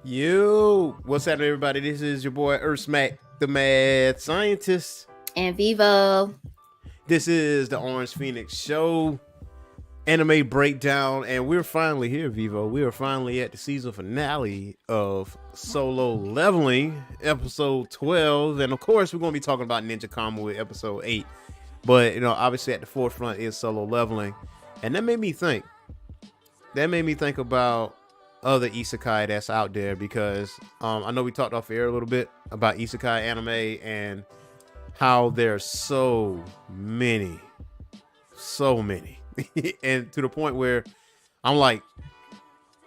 Yo, what's happening, everybody? This is your boy Earth Smack, the mad scientist. And Vivo. This is the Orangephoenix show, anime breakdown, and we're finally here, Vivo. We are finally at the season finale of Solo Leveling, episode 12, and of course, we're going to be talking about Ninja Kamui, episode 8. But obviously, at the forefront is Solo Leveling, and that made me think. About other isekai that's out there, because I know we talked off air a little bit about isekai anime and how there's so many and to the point where I'm like,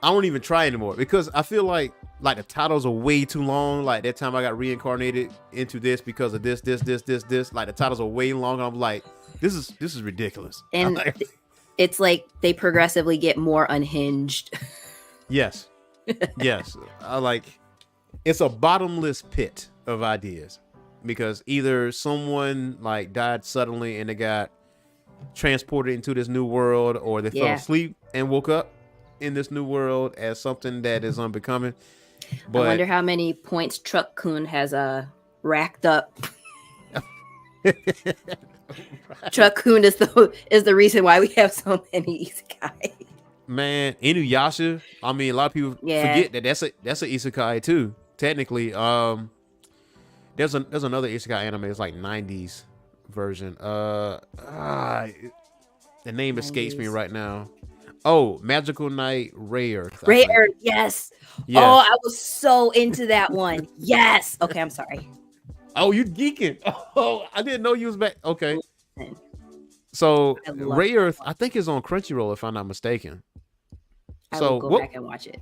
I don't even try anymore, because I feel like the titles are way too long. Like that time I got reincarnated into this because of this, like the titles are way long. I'm like, this is ridiculous. And it's like they progressively get more unhinged. Yes. I like, it's a bottomless pit of ideas, because either someone like died suddenly and they got transported into this new world, or they fell asleep and woke up in this new world as something that is unbecoming. But I wonder how many points Truck-kun has racked up. Truck-kun is the reason why we have so many isekai. Man, Inuyasha. I mean, a lot of people forget that that's an isekai too. Technically, there's another isekai anime. It's like 90s version. The name escapes me right now. Oh, Magical Night Ray Earth. Yes. Oh, I was so into that one. Yes. Okay, I'm sorry. Oh, you geeking. Oh, I didn't know you was back. Okay. So Ray Earth, I think, is on Crunchyroll, if I'm not mistaken. I will go back and watch it.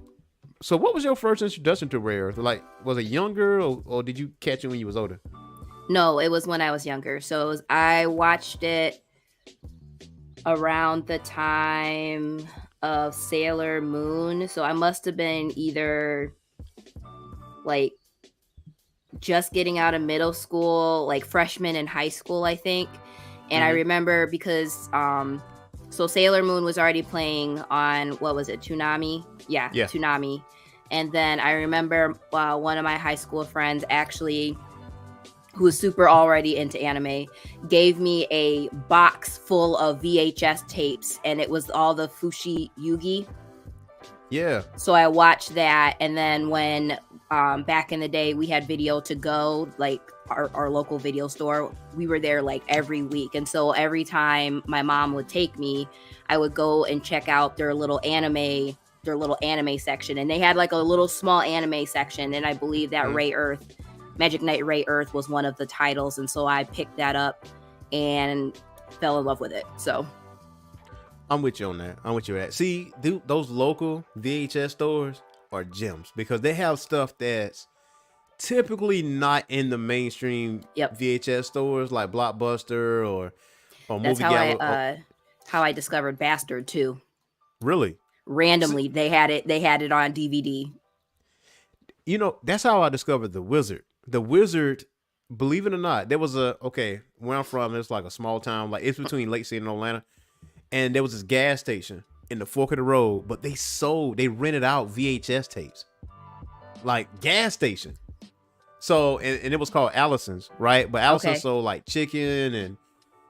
So what was your first introduction to Ray Earth? Like, was it younger, or did you catch it when you was older? No, it was when I was younger. So I watched it around the time of Sailor Moon. So I must have been either like just getting out of middle school, like freshman in high school, I think. And I remember because so Sailor Moon was already playing on, what was it, Toonami? Yeah. Toonami. And then I remember one of my high school friends, actually, who was super already into anime, gave me a box full of VHS tapes, and it was all the Fushi Yugi. Yeah. So I watched that, and then when back in the day we had Video to Go, like our local video store, we were there like every week. And so every time my mom would take me, I would go and check out their little anime section. And they had like a little small anime section. And I believe that Magic Knight Ray Earth was one of the titles. And so I picked that up and fell in love with it. So I'm with you on that. See, those local VHS stores are gems, because they have stuff that's typically not in the mainstream VHS stores like Blockbuster or that's Movie Gallery. How I discovered Bastard too. Really? Randomly, they had it on DVD. That's how I discovered The Wizard. The Wizard, believe it or not, there was where I'm from, it's like a small town, like it's between Lake City and Atlanta, and there was this gas station in the fork of the road, but they rented out VHS tapes, like gas station. So, and it was called Allison's, right? But Allison sold like chicken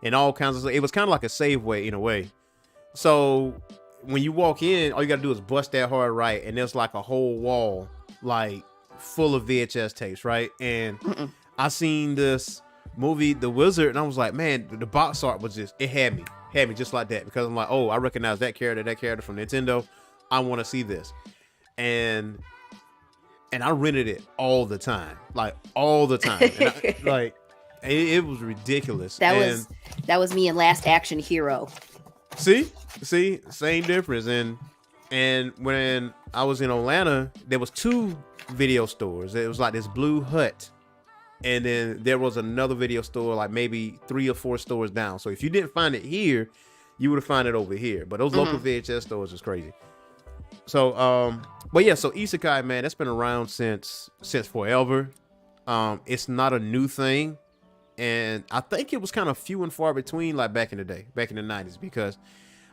and all kinds of stuff. It was kind of like a Safeway in a way. So when you walk in, all you got to do is bust that hard right, and there's like a whole wall like full of VHS tapes, right? And I seen this movie, The Wizard, and I was like, man, the box art was it had me just like that, because I'm like, oh, I recognize that character from Nintendo. I want to see this. And I rented it all the time. And it was ridiculous. That was me in Last Action Hero. See, same difference. And when I was in Atlanta, there was 2 video stores. It was like this Blue Hut, and then there was another video store like maybe 3 or 4 stores down. So if you didn't find it here, you would have found it over here. But those local VHS stores is crazy. So but yeah, so isekai, man, that's been around since forever. It's not a new thing, and I think it was kind of few and far between, like back in the day, back in the 90s, because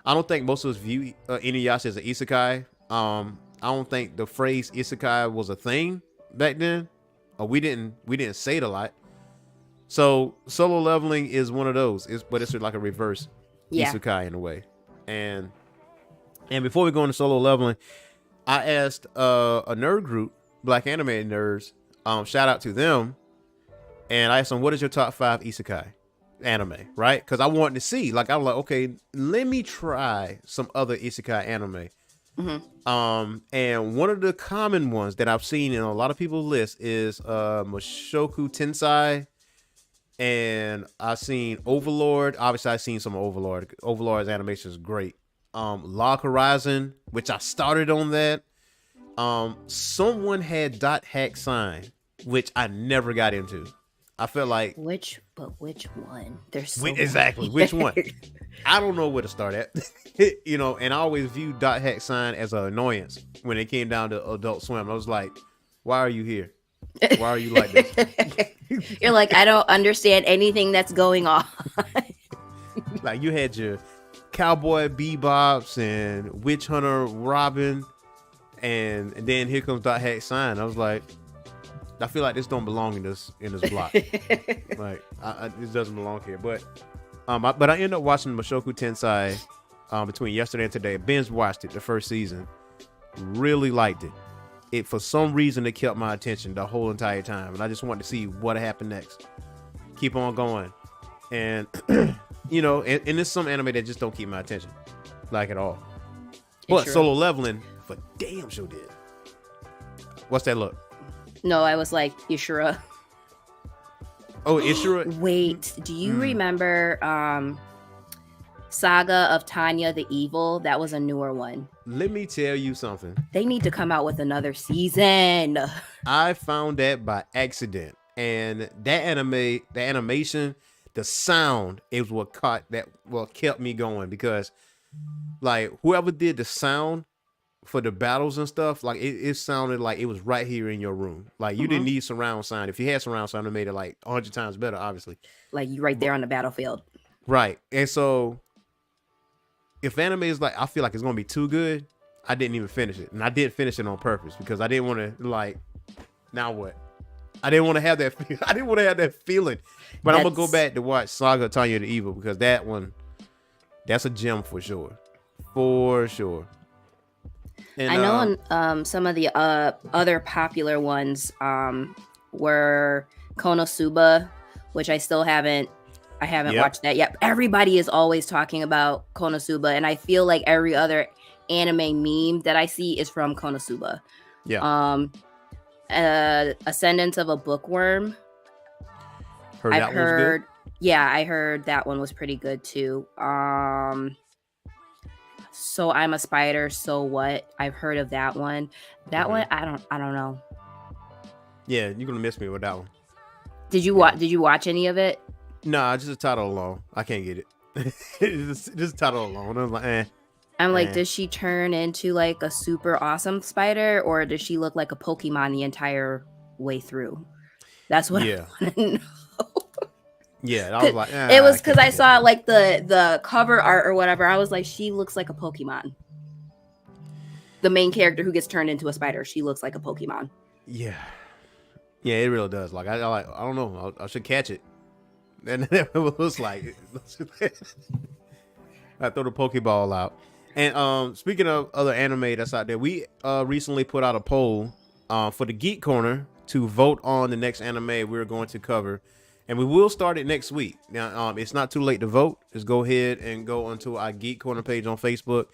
I don't think most of us view Inuyasha as an isekai. I don't think the phrase isekai was a thing back then, or we didn't say it a lot. So Solo Leveling is one of those. But it's like a reverse isekai in a way. And before we go into Solo Leveling, I asked a nerd group, Black Anime Nerds, shout out to them, and I asked them, what is your top 5 isekai anime, right? Because I wanted to see, like, I was like, okay, let me try some other isekai anime. And one of the common ones that I've seen in a lot of people's lists is Mushoku Tensei, and I've seen Overlord. Obviously, I've seen some Overlord. Overlord's animation is great. Log Horizon, which I started on that. Someone had Dot Hack Sign, which I never got into. I felt like which one? There's so exactly many. Which one? I don't know where to start at. You know, and I always viewed Dot Hack Sign as an annoyance when it came down to Adult Swim. I was like, why are you here? Why are you like this? You're like, I don't understand anything that's going on. Like, you had your Cowboy Bebops and Witch Hunter Robin, and then here comes Dot Hack Sign. I was like, I feel like this don't belong in this block. Like, this doesn't belong here. But I ended up watching Mushoku Tensei between yesterday and today. Binge watched it, the first season. Really liked it. It, for some reason, it kept my attention the whole entire time, and I just wanted to see what happened next. Keep on going. And you know, and there's some anime that just don't keep my attention, like, at all. But Solo Leveling, for damn sure did. What's that look? No, I was like, Ishura. Oh, Ishura. Wait, do you remember Saga of Tanya the Evil? That was a newer one. Let me tell you something. They need to come out with another season. I found that by accident, and that the animation, the sound is what kept me going, because like whoever did the sound for the battles and stuff, like it sounded like it was right here in your room. Like you didn't need surround sound. If you had surround sound, it made it like 100 times better, obviously. Like you right there on the battlefield. Right. And so if anime is like, I feel like it's gonna be too good, I didn't even finish it. And I did finish it on purpose because I didn't want to, like, now what? I didn't want to have that. I didn't want to have that feeling. But I'm gonna go back to watch Saga of Tanya the Evil, because that one, that's a gem for sure. For sure. And, I know some of the other popular ones were Konosuba, which I still haven't watched that yet. Everybody is always talking about Konosuba, and I feel like every other anime meme that I see is from Konosuba. Yeah. Ascendance of a Bookworm. I heard that one was pretty good too. So I'm a Spider, So What? I've heard of that one. That one, I don't know. Yeah, you're gonna miss me with that one. Did you watch any of it? Nah, just a title alone. I can't get it. just title alone. I was like, I'm like, does she turn into like a super awesome spider, or does she look like a Pokemon the entire way through? That's what I want to know. Yeah, I was like, it was because I saw like the cover art or whatever. I was like, she looks like a Pokemon. The main character who gets turned into a spider, she looks like a Pokemon. Yeah, it really does. Like I don't know. I should catch it. And it was like, I throw the Pokeball out. And speaking of other anime that's out there, we recently put out a poll for the Geek Corner to vote on the next anime we're going to cover. And we will start it next week. Now, it's not too late to vote. Just go ahead and go onto our Geek Corner page on Facebook,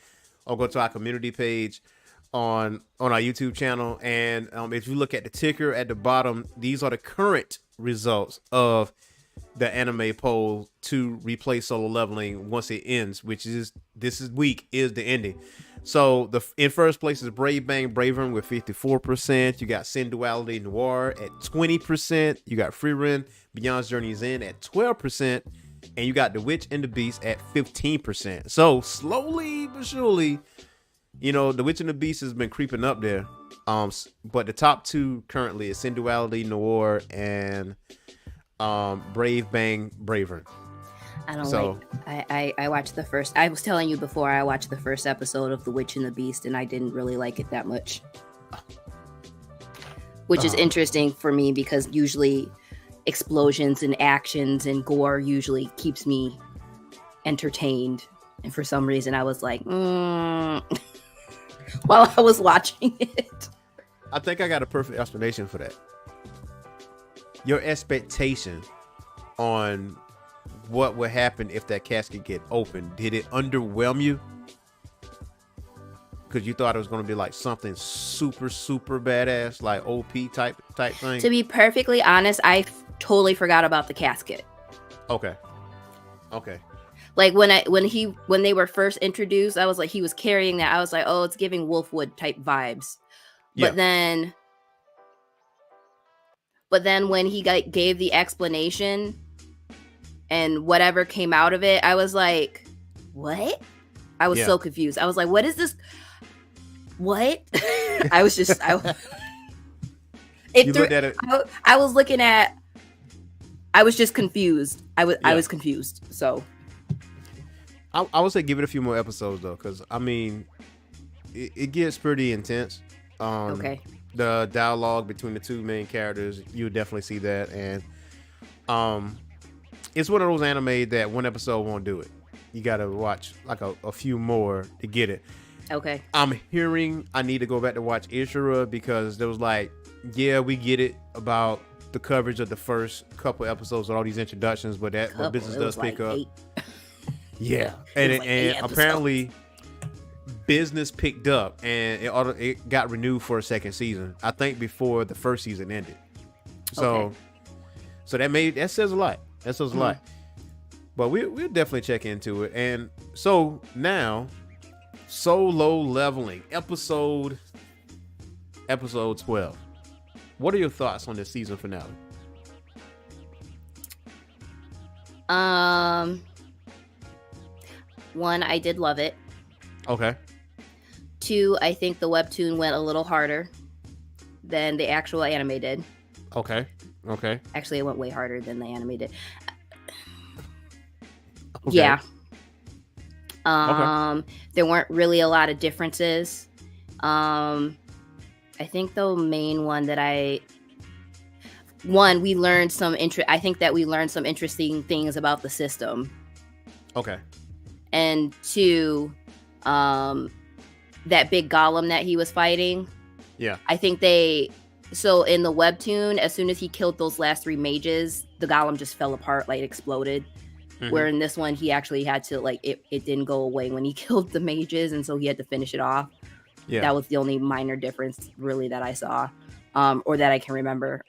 or go to our community page on our YouTube channel. And if you look at the ticker at the bottom, these are the current results of the anime poll to replace Solo Leveling once it ends, which is this week is the ending. So in first place is Brave Bang Bravern with 54%. You got Sin Duality Noir at 20%. You got Frieren Beyond Journey's End at 12%. And you got The Witch and the Beast at 15%. So slowly but surely, you know, The Witch and the Beast has been creeping up there. But the top two currently is Sin Duality Noir and Brave Bang Bravern. I don't So I watched the first. I was telling you before, I watched the first episode of The Witch and the Beast, and I didn't really like it that much. Which is interesting for me because usually explosions and actions and gore usually keeps me entertained. And for some reason, I was like, while I was watching it. I think I got a perfect explanation for that. Your expectation on what would happen if that casket get opened, did it underwhelm you? Because you thought it was going to be like something super, super badass, like OP type thing? To be perfectly honest, I totally forgot about the casket. Okay. Like when they were first introduced, I was like, he was carrying that. I was like, oh, it's giving Wolfwood type vibes. Yeah. But then when he gave the explanation and whatever came out of it, I was like, what? I was so confused. I was like, what is this? What? I was just, I was just confused. I was confused. So I would say give it a few more episodes though, because I mean, it gets pretty intense. Okay. The dialogue between the two main characters, you would definitely see that, and it's one of those anime that one episode won't do it. You gotta watch like a few more to get it. Okay. I'm hearing I need to go back to watch Ishura because there was like, yeah, we get it about the coverage of the first couple episodes with all these introductions, but but business does pick up. 8. Yeah, and apparently business picked up and it got renewed for a second season. I think before the first season ended. So that says a lot. That says a lot. But we'll definitely check into it. And so now, Solo Leveling episode 12. What are your thoughts on this season finale? One, I did love it. Okay. 2, I think the webtoon went a little harder than the actual anime did. Okay. Actually, it went way harder than the anime did. Okay. Yeah. There weren't really a lot of differences. I think the main one that we learned some I think that we learned some interesting things about the system. Okay. And 2, that big golem that he was fighting. Yeah. I think so in the webtoon, as soon as he killed those last 3 mages, the golem just fell apart, like exploded. Mm-hmm. Where in this one, he actually had to, like, it didn't go away when he killed the mages, and so he had to finish it off. Yeah. That was the only minor difference, really, that I saw, or that I can remember.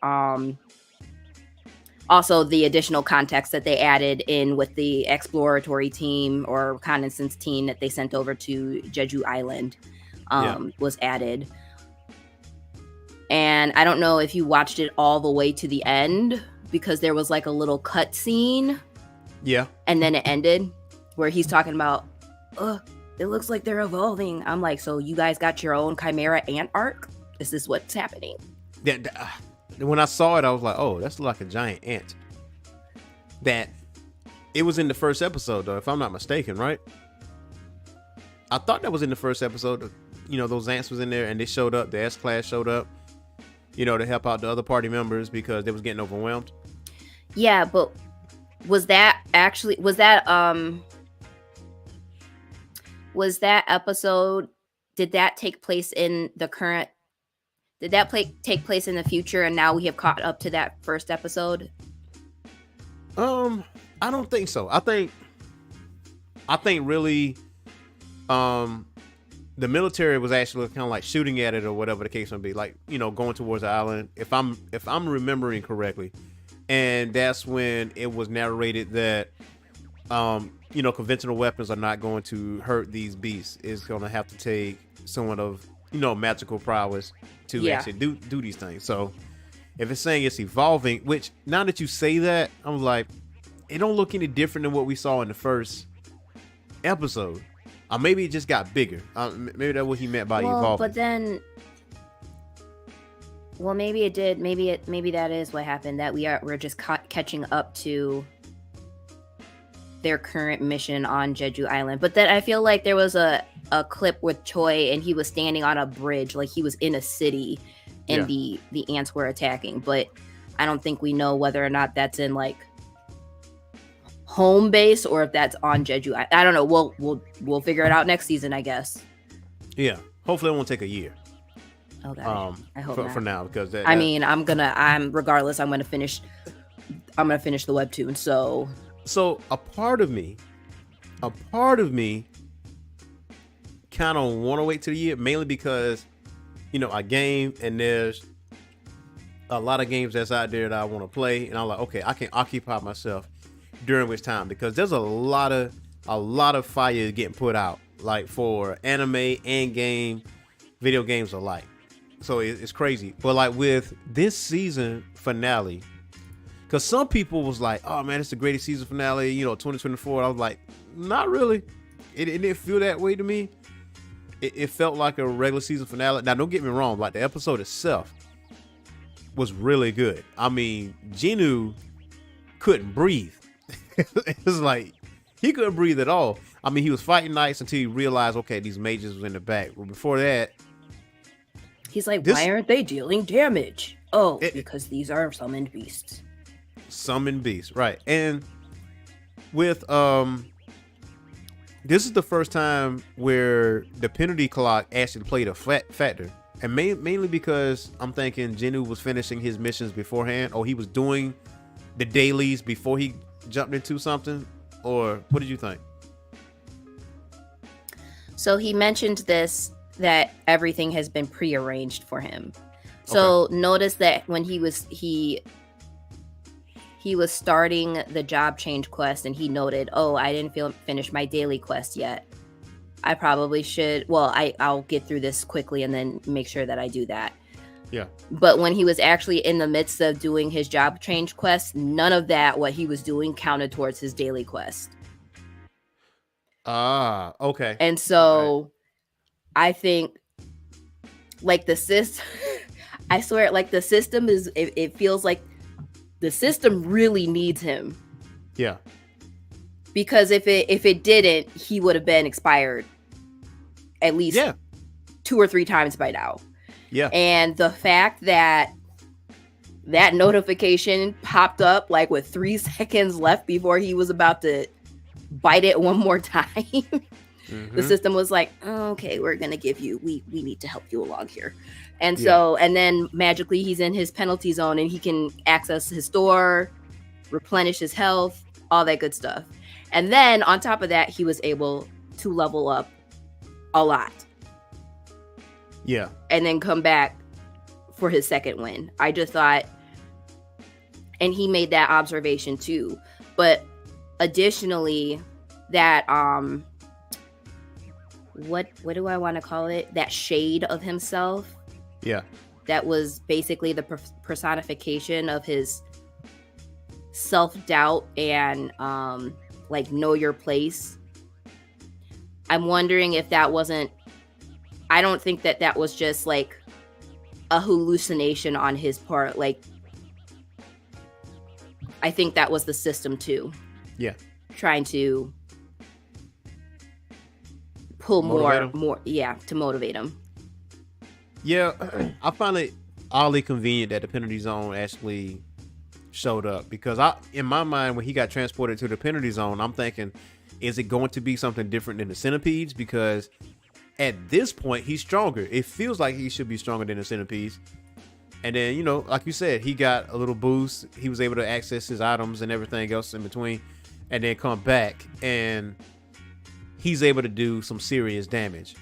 Also, the additional context that they added in with the exploratory team or reconnaissance team that they sent over to Jeju Island was added. And I don't know if you watched it all the way to the end, because there was like a little cut scene. Yeah. And then it ended where he's talking about, it looks like they're evolving. I'm like, so you guys got your own Chimera ant arc? Is this what's happening? Yeah. When I saw it, I was like, oh, that's like a giant ant. It was in the first episode, though, if I'm not mistaken, right? I thought that was in the first episode. You know, those ants was in there and they showed up. The S-Class showed up, you know, to help out the other party members because they was getting overwhelmed. Yeah, but was that episode, did that take place in the current, did that take place in the future and now we have caught up to that first episode? I don't think so. I think really the military was actually kind of like shooting at it or whatever the case may be, like, you know, going towards the island, if I'm remembering correctly. And that's when it was narrated that you know, conventional weapons are not going to hurt these beasts. It's going to have to take somewhat of, you know, magical prowess to actually do these things. So if it's saying it's evolving, which now that you say that, I'm like, it don't look any different than what we saw in the first episode. Or maybe it just got bigger. Maybe that's what he meant by evolving. But then, maybe it did. Maybe that is what happened. That we're just catching up to their current mission on Jeju Island. But then I feel like there was a clip with Choi and he was standing on a bridge, like he was in a city and the ants were attacking. But I don't think we know whether or not that's in like home base or if that's on Jeju. I don't know. We'll figure it out next season, I guess. Yeah. Hopefully it won't take a year. Okay. I hope not. For now, because regardless, I'm gonna finish the webtoon. So a part of me kind of want to wait till the year, mainly because, I game and there's a lot of games that's out there that I want to play, and I'm like, okay, I can occupy myself during which time, because there's a lot of fire getting put out, like for anime and video games alike. So it's crazy. But like with this season finale, because some people was like, oh man, it's the greatest season finale, 2024. I was like, not really. It didn't feel that way to me. It felt like a regular season finale. Now, don't get me wrong, like the episode itself was really good. I mean, Jinwoo couldn't breathe. It was like he couldn't breathe at all. I mean, he was fighting nice until he realized, okay, these mages was in the back. Well, before that, he's like, why aren't they dealing damage? Oh, because these are summoned beasts. Summoned beasts, right? And with this is the first time where the penalty clock actually played a factor, and mainly because I'm thinking Jinwoo was finishing his missions beforehand, or he was doing the dailies before he jumped into something, or what did you think? So he mentioned that everything has been prearranged for him. So notice that when he was starting the job change quest, and he noted, oh, I didn't finish my daily quest yet. I probably should. Well, I'll get through this quickly and then make sure that I do that. Yeah. But when he was actually in the midst of doing his job change quest, none of that, what he was doing, counted towards his daily quest. Ah, okay. And so I think like the system, I swear, like the system is, it feels like the system really needs him. Yeah. Because if it didn't, he would have been expired at least 2 or 3 times by now. Yeah. And the fact that notification popped up like with 3 seconds left before he was about to bite it one more time. The system was like, oh, okay, we're going to give you, we need to help you along here. And so, and then magically he's in his penalty zone and he can access his store, replenish his health, all that good stuff. And then on top of that, he was able to level up a lot. Yeah. And then come back for his second win. I just thought, and he made that observation too. But additionally, that, what do I want to call it? That shade of himself. Yeah. That was basically the personification of his self-doubt and like know your place. I'm wondering if that wasn't, I don't think that was just like a hallucination on his part. Like, I think that was the system too. Yeah. Trying to pull more, to motivate him. Yeah, I find it oddly convenient that the penalty zone actually showed up, because in my mind, when he got transported to the penalty zone, I'm thinking, is it going to be something different than the centipedes? Because at this point, he's stronger. It feels like he should be stronger than the centipedes. And then, like you said, he got a little boost. He was able to access his items and everything else in between, and then come back, and he's able to do some serious damage.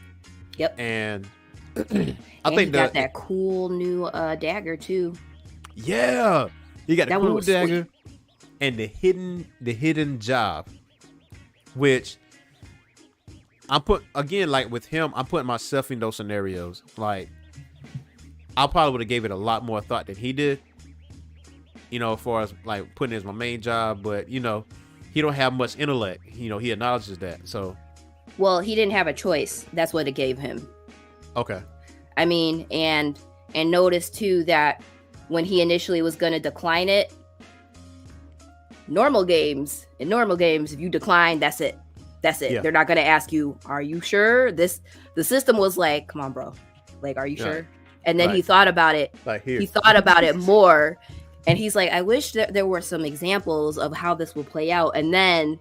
Yep. And I think he got that cool new dagger too. Yeah, he got that cool dagger, sweet. And the hidden job, which I put again, like with him, I'm putting myself in those scenarios. Like, I probably would have gave it a lot more thought than he did. As far as like putting it as my main job, but he don't have much intellect. He acknowledges that. So, well, he didn't have a choice. That's what it gave him. Okay. I mean, and notice too that when he initially was going to decline it, normal games, if you decline, that's it. Yeah. They're not going to ask you, are you sure? The system was like, come on, bro. Like, are you sure? And then he thought about it. Like here. He thought about it more. And he's like, I wish that there were some examples of how this will play out. And then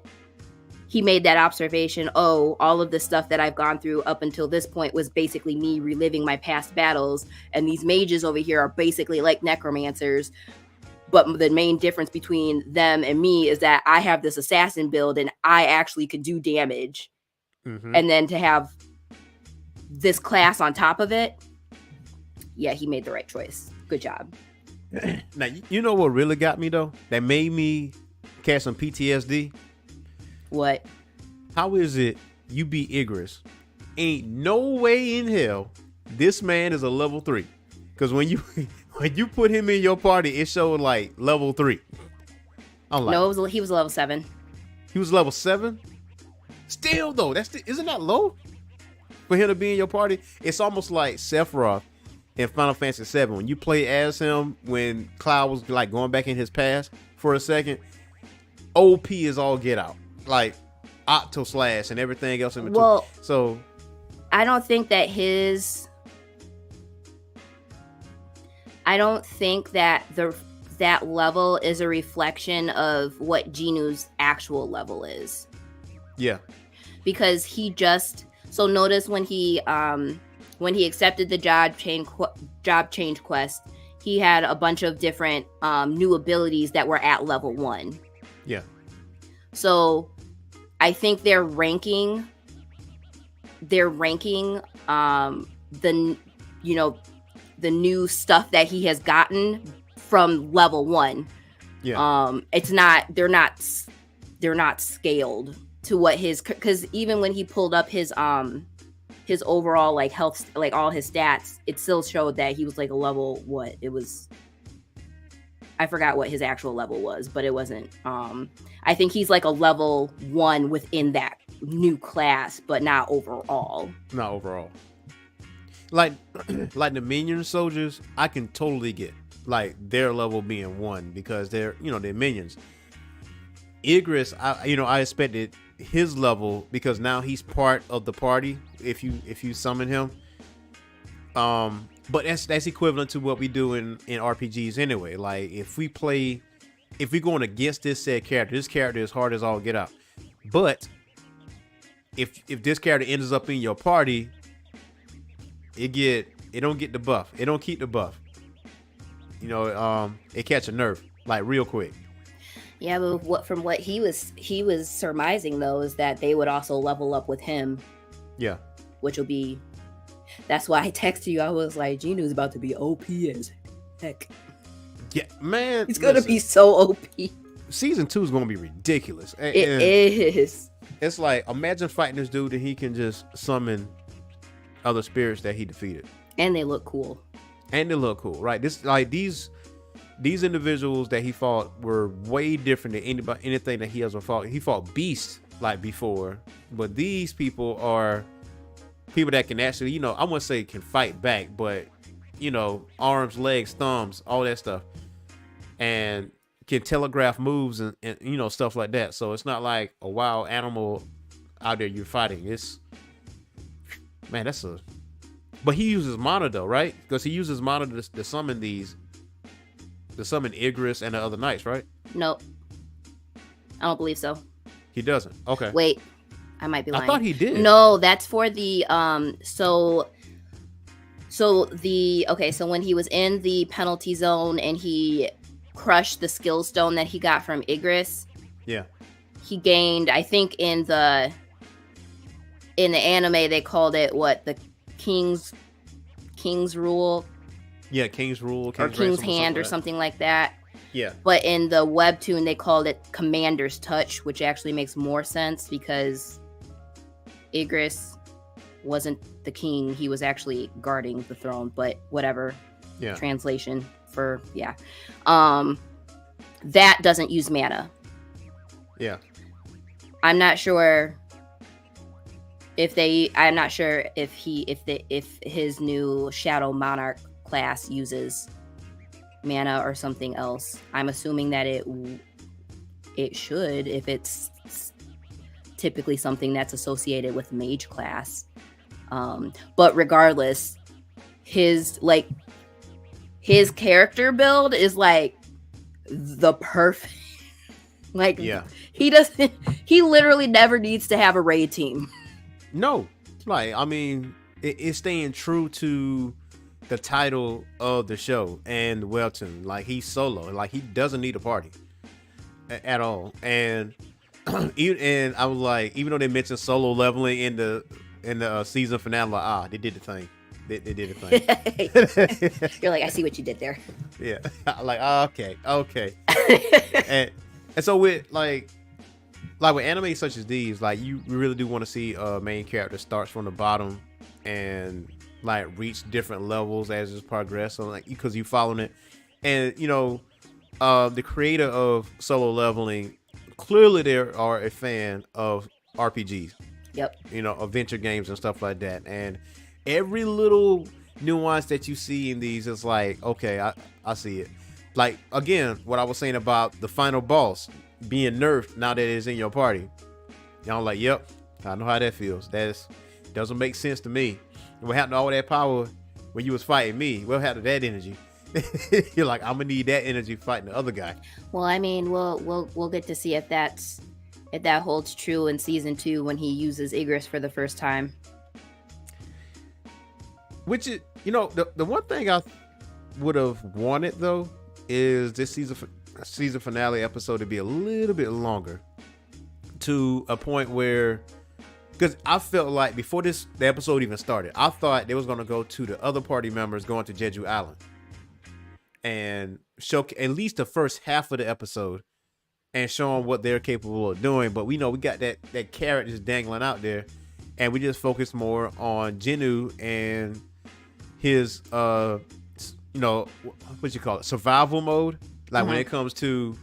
he made that observation, oh, all of the stuff that I've gone through up until this point was basically me reliving my past battles. And these mages over here are basically like necromancers. But the main difference between them and me is that I have this assassin build and I actually could do damage. Mm-hmm. And then to have this class on top of it, yeah, he made the right choice. Good job. Now, you know what really got me, though? That made me catch some PTSD? What? How is it you beat Igris? Ain't no way in hell this man is a level 3. Because when you put him in your party, it showed like level 3. I'm like, no, he was level 7. He was level 7? Still, though, isn't that low? For him to be in your party? It's almost like Sephiroth in Final Fantasy 7. When you play as him, when Cloud was like going back in his past for a second, OP is all get out. Like Octo Slash and everything else in between. Well, so I don't think that that level is a reflection of what Jinwoo's actual level is. Yeah. Because so notice when he accepted the job change quest, he had a bunch of different new abilities that were at level 1. Yeah. So I think they're ranking the the new stuff that he has gotten from level 1. Yeah. They're not scaled to what because even when he pulled up his overall like health, like all his stats, it still showed that he was like a level, I forgot what his actual level was, but it wasn't, I think he's like a level 1 within that new class, but not overall. Not overall. Like the minion soldiers, I can totally get like their level being 1 because they're minions. Igris, I expected his level because now he's part of the party if you summon him. But that's equivalent to what we do in RPGs anyway. Like if we're going against this character is hard as all get out. But if this character ends up in your party, it don't get the buff. It don't keep the buff. It catch a nerf like real quick. Yeah, but from what he was surmising though is that they would also level up with him. Yeah. Which will be. That's why I texted you. I was like, Jinwoo's about to be OP as heck. Yeah, man. He's gonna be so OP. Season 2 is gonna be ridiculous. It is. It's like, imagine fighting this dude and he can just summon other spirits that he defeated. And they look cool. Right? These individuals that he fought were way different than anything that he ever fought. He fought beasts like before, but these people are people that can actually, I wouldn't say can fight back, but arms, legs, thumbs, all that stuff, and can telegraph moves and stuff like that. So it's not like a wild animal out there you're fighting. But he uses mana though, right? Because he uses mana to summon Igris and the other knights, right? Nope. I don't believe so. He doesn't. Okay. Wait. I might be lying. I thought he did. No, that's for the so when he was in the penalty zone and he crushed the skill stone that he got from Igris. Yeah. He gained, I think in the anime they called it the King's Rule. Yeah, King's Rule. Or King's Hand or something like that. Yeah. But in the webtoon they called it Commander's Touch, which actually makes more sense because Igris wasn't the king. He was actually guarding the throne, but whatever. Yeah. Translation for, yeah. That doesn't use mana. Yeah. I'm not sure if his new Shadow Monarch class uses mana or something else. I'm assuming that it should if it's typically something that's associated with mage class. But regardless, his character build is like the perfect. Like, Yeah. He literally never needs to have a raid team. No, like, I mean, it's staying true to the title of the show and Welton. Like, he's solo. Like, he doesn't need a party at all. And and I was like, even though they mentioned solo leveling in the season finale, like, they did the thing. They did the thing. You're like, I see what you did there. Yeah. Like, okay. And so with like with anime such as these, like, you really do want to see a main character starts from the bottom and like reach different levels as it's progress. So like, because you following it, and the creator of Solo Leveling, clearly they are a fan of RPGs. Yep. Adventure games and stuff like that. And every little nuance that you see in these is like, okay, I see it. Like, again, what I was saying about the final boss being nerfed now that it's in your party. Y'all like, yep, I know how that feels. Doesn't make sense to me. What happened to all that power when you was fighting me? What happened to that energy? You're like, I'm gonna need that energy fighting the other guy. Well, I mean, we'll get to see if that holds true in season 2 when he uses Igris for the first time. Which is, the one thing I would have wanted though is this season finale episode to be a little bit longer, to a point where, because I felt like before the episode even started, I thought they was gonna go to the other party members going to Jeju Island and show at least the first half of the episode and show them what they're capable of doing. But we got that carrot just dangling out there, and we just focus more on Jinwoo and his what you call it, survival mode. Like, when it comes to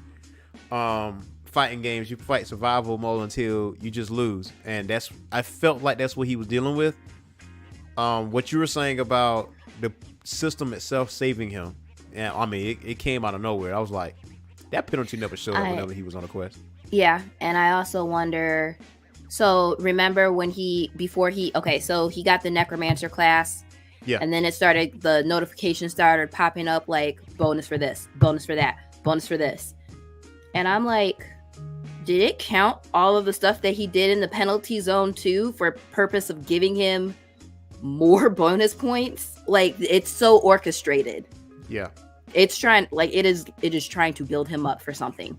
fighting games, you fight survival mode until you just lose, and I felt like that's what he was dealing with. What you were saying about the system itself saving him, and I mean, it came out of nowhere. I was like, that penalty never showed up whenever he was on a quest. Yeah, and I also wonder, so remember when he got the necromancer class. Yeah. And then the notification started popping up like, bonus for this, bonus for that, bonus for this. And I'm like, did it count all of the stuff that he did in the penalty zone too for purpose of giving him more bonus points? Like, it's so orchestrated. Yeah. It's trying, like, it is trying to build him up for something.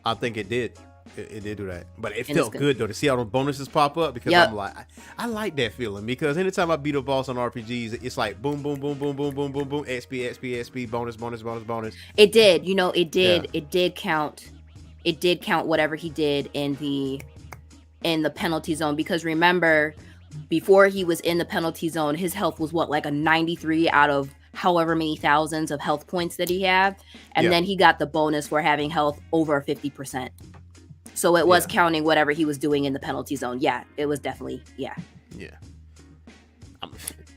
I think it did. It did do that, but it felt good though to see all those bonuses pop up, because I'm like, I like that feeling, because anytime I beat a boss on RPGs, it's like boom, boom, boom, boom, boom, boom, boom, boom, XP, bonus. It did, it did count. It did count whatever he did in the penalty zone, because remember, before he was in the penalty zone, his health was like a 93 out of however many thousands of health points that he had, and then he got the bonus for having health over 50%. So it was counting whatever he was doing in the penalty zone. Yeah, it was definitely, yeah.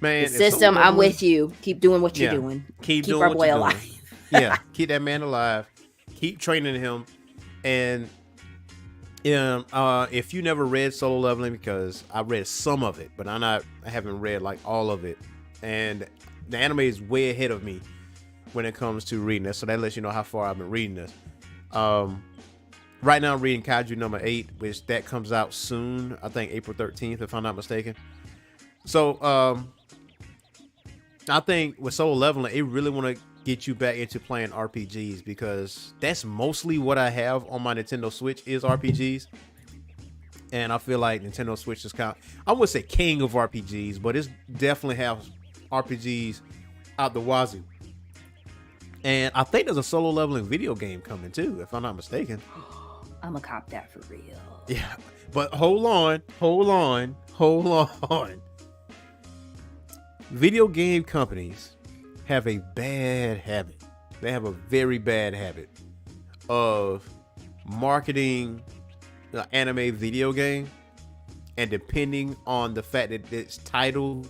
Man, the system, I'm with you. Keep doing what you're doing. Keep doing our what boy you're alive. Doing. Yeah, keep that man alive. Keep training him. And if you never read Solo Leveling, because I read some of it, but I haven't read like all of it. And the anime is way ahead of me when it comes to reading this. So that lets you know how far I've been reading this. Right now I'm reading Kaiju number 8, which that comes out soon. I think April 13th, if I'm not mistaken. So I think with Solo Leveling, it really want to get you back into playing RPGs, because that's mostly what I have on my Nintendo Switch is RPGs. And I feel like Nintendo Switch is I wouldn't say king of RPGs, but it's definitely have RPGs out the wazoo. And I think there's a Solo Leveling video game coming too, if I'm not mistaken. I'm gonna cop that for real. Yeah, but hold on. Video game companies have a bad habit. They have a very bad habit of marketing the anime video game, and depending on the fact that it's titled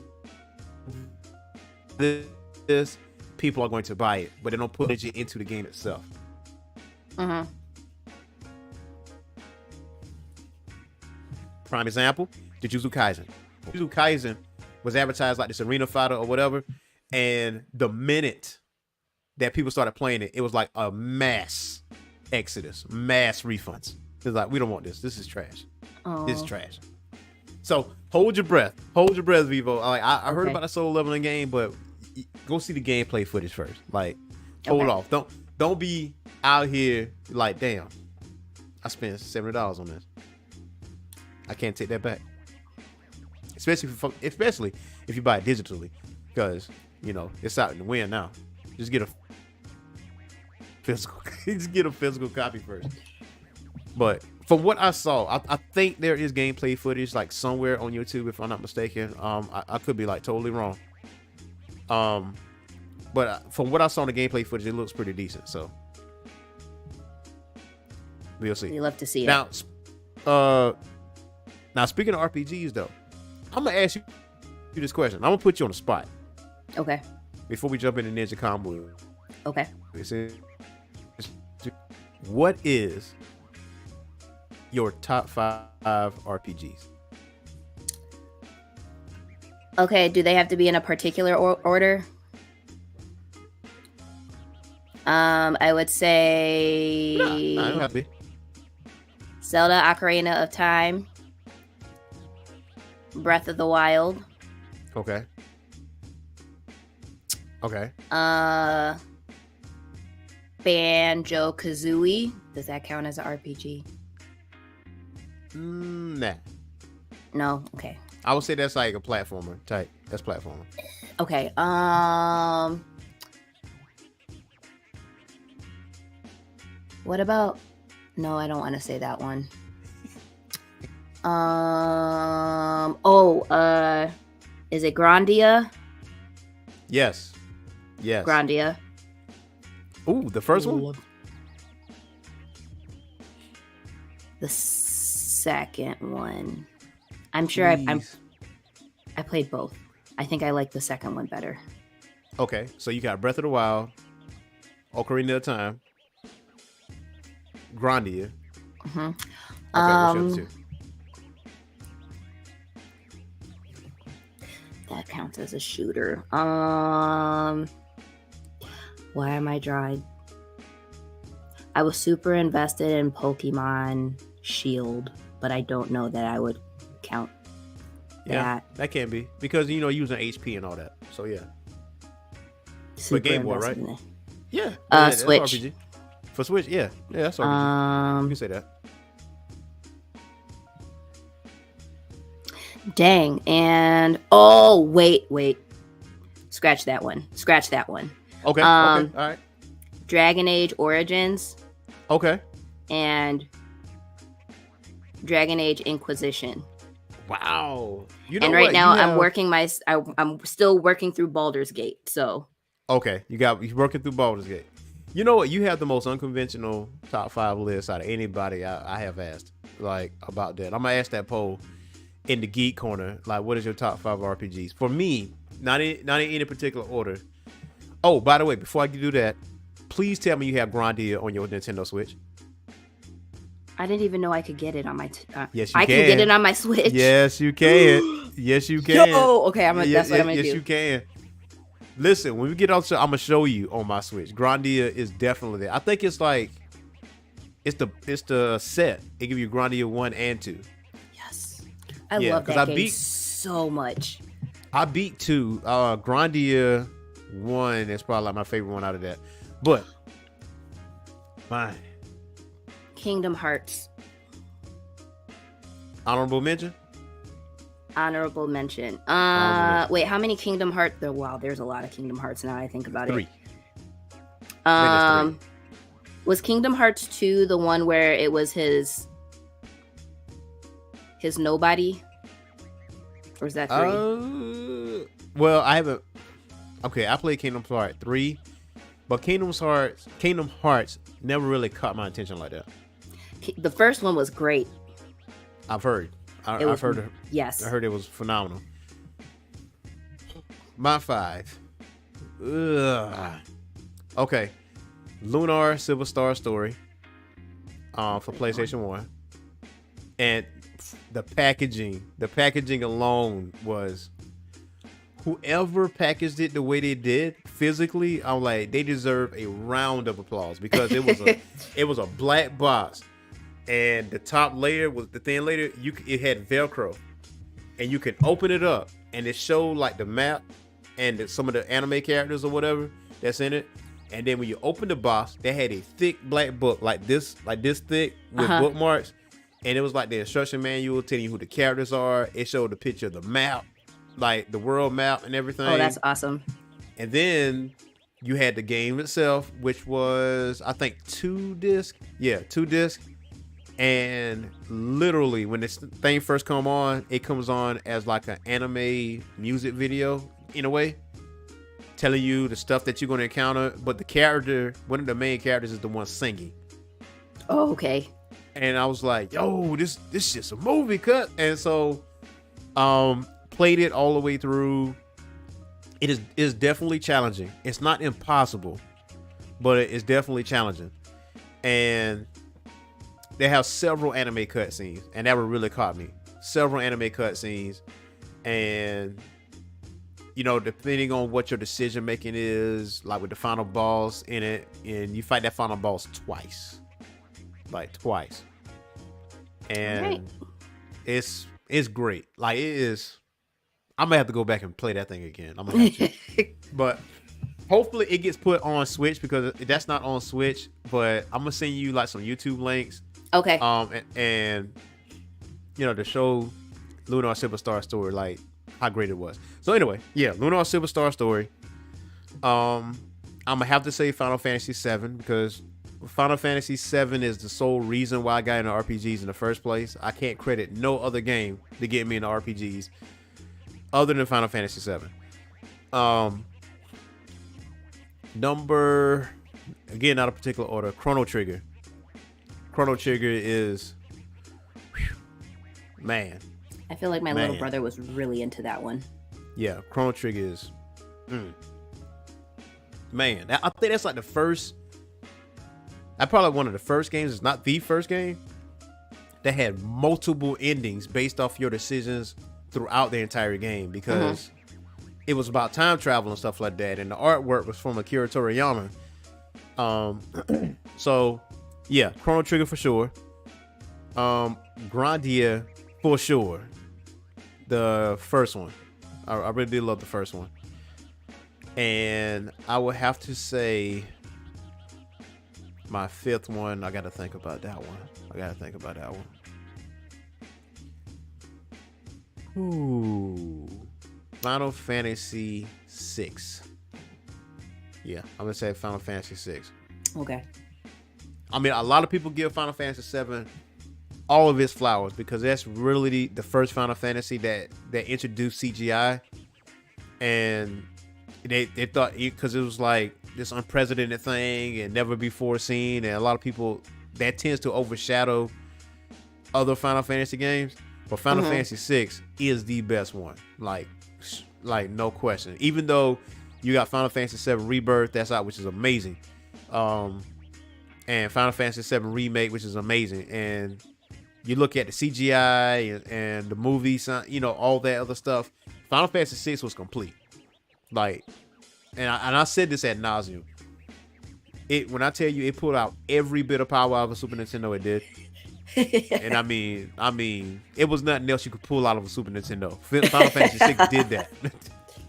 this, people are going to buy it, but they don't put it into the game itself. Prime example, Jujutsu Kaisen. Jujutsu Kaisen was advertised like this arena fighter or whatever, and the minute that people started playing it, it was like a mass exodus, mass refunds. It's like, we don't want this. This is trash. This is trash. So hold your breath. Hold your breath, Vivo. Like I heard about the soul leveling game, but go see the gameplay footage first. Like, hold off. Don't be out here like, damn, I spent $70 on this. I can't take that back. Especially if you buy it digitally, because it's out in the wind now. Just get a physical copy first. But from what I saw, I think there is gameplay footage like somewhere on YouTube, if I'm not mistaken. I could be like totally wrong. But from what I saw in the gameplay footage, it looks pretty decent. So we'll see. You love to see it. Now speaking of RPGs though, I'm gonna ask you this question. I'm gonna put you on the spot. Okay. Before we jump into Ninja Kamui. Okay. What is your top 5 RPGs? Okay, do they have to be in a particular order? I would say No, it don't have to be. Zelda Ocarina of Time, Breath of the Wild. Okay. Banjo Kazooie. Does that count as an RPG? Nah. No. Okay. I would say that's like a platformer type. That's platformer. Okay. What about? No, I don't want to say that one. Is it Grandia? Yes. Grandia. Ooh, the first one? The second one. I'm sure I played both. I think I like the second one better. Okay, so you got Breath of the Wild, Ocarina of Time, Grandia. Mm-hmm. Okay, what's your other two? That counts as a shooter. Why am I drawing? I was super invested in Pokemon Shield, but I don't know that I would count that. That can be because using HP and all that. So yeah. Super Game Boy, invested right? in it. Yeah. That's Switch. RPG. For Switch, yeah, that's RPG. You can say that. Dang. And wait. Scratch that one. Okay. All right. Dragon Age Origins. Okay. And Dragon Age Inquisition. Wow. And right now I'm still working through Baldur's Gate. So okay, you're working through Baldur's Gate. You know what? You have the most unconventional top 5 list out of anybody I have asked about that. I'm gonna ask that poll in the Geek Corner. Like, what is your top 5 RPGs? For me, not in any particular order. Oh, by the way, before I do that, please tell me you have Grandia on your Nintendo Switch. I didn't even know I could get it on my. Yes, you can. I can get it on my Switch. Yes, you can. Yes, you can. Yo, okay, that's what I'm gonna do. Yes, you can. Listen, when we get off, I'm gonna show you on my Switch. Grandia is definitely there. I think it's like it's the set. It give you Grandia 1 and 2. Yes, I love that game so much. I beat 2. Grandia 1 is probably like my favorite one out of that. But mine. Kingdom Hearts. Honorable mention. Wait, how many Kingdom Hearts? Wow, there's a lot of Kingdom Hearts now I think about 3. it. Was Kingdom Hearts 2 the one where it was his nobody? Or is that 3? Well, I haven't. Okay, I played Kingdom Hearts 3, but Kingdom Hearts never really caught my attention like that. The first one was great. I've heard. Yes. I heard it was phenomenal. My 5. Ugh. Okay. Lunar Silver Star Story. For PlayStation 1. And the packaging alone was, whoever packaged it the way they did physically, I'm like, they deserve a round of applause, because it was a black box, and the top layer was the thin layer. It had Velcro, and you can open it up, and it showed like the map and some of the anime characters or whatever that's in it. And then when you open the box, they had a thick black book like this thick with bookmarks, and it was like the instruction manual telling you who the characters are. It showed the picture of the map, like the world map and everything. Oh, that's awesome. And then you had the game itself, which was, I think, 2 discs. Yeah, 2 discs. And literally, when this thing first come on, it comes on as like an anime music video in a way, telling you the stuff that you're going to encounter. But the character, one of the main characters, is the one singing. Oh, okay. And I was like, yo, this is just a movie cut. And so, played it all the way through. It is definitely challenging. It's not impossible, but it's definitely challenging. And they have several anime cutscenes, and that would really caught me. Several anime cutscenes, and depending on what your decision making is, like with the final boss in it, and you fight that final boss twice, and right. it's great. Like, it is. I'm gonna have to go back and play that thing again. I'm gonna have to, but hopefully it gets put on Switch, because that's not on Switch. But I'm gonna send you like some YouTube links. Okay. And to show Lunar Superstar Story, like how great it was. So anyway, yeah, Lunar Superstar Story. I'm gonna have to say Final Fantasy VII, because Final Fantasy VII is the sole reason why I got into RPGs in the first place. I can't credit no other game to get me into RPGs other than Final Fantasy VII. Number, again, not a particular order, Chrono Trigger. Chrono Trigger is, man. I feel like my little brother was really into that one. Yeah, Chrono Trigger is, man. I think that's like the first. That's probably one of the first games. It's not the first game that had multiple endings based off your decisions throughout the entire game, because it was about time travel and stuff like that, and the artwork was from Akira Toriyama. So yeah, Chrono Trigger for sure. Grandia for sure. The first one, I really did love the first one, and I would have to say my 5th one. I got to think about that one. Ooh, Final Fantasy VI. Yeah, I'm gonna say Final Fantasy VI. Okay. I mean, a lot of people give Final Fantasy VII all of its flowers, because that's really the first Final Fantasy that introduced CGI, and they thought, because it was like this unprecedented thing and never before seen, and a lot of people, that tends to overshadow other Final Fantasy games. But Final Fantasy VI is the best one, like no question. Even though you got Final Fantasy VII Rebirth that's out, which is amazing, and Final Fantasy VII Remake, which is amazing, and you look at the CGI and the movies, all that other stuff. Final Fantasy VI was complete. Like, and I said this ad nauseum. When I tell you, it pulled out every bit of power out of a Super Nintendo, it did. And I mean, it was nothing else you could pull out of a Super Nintendo. Final Fantasy VI did that.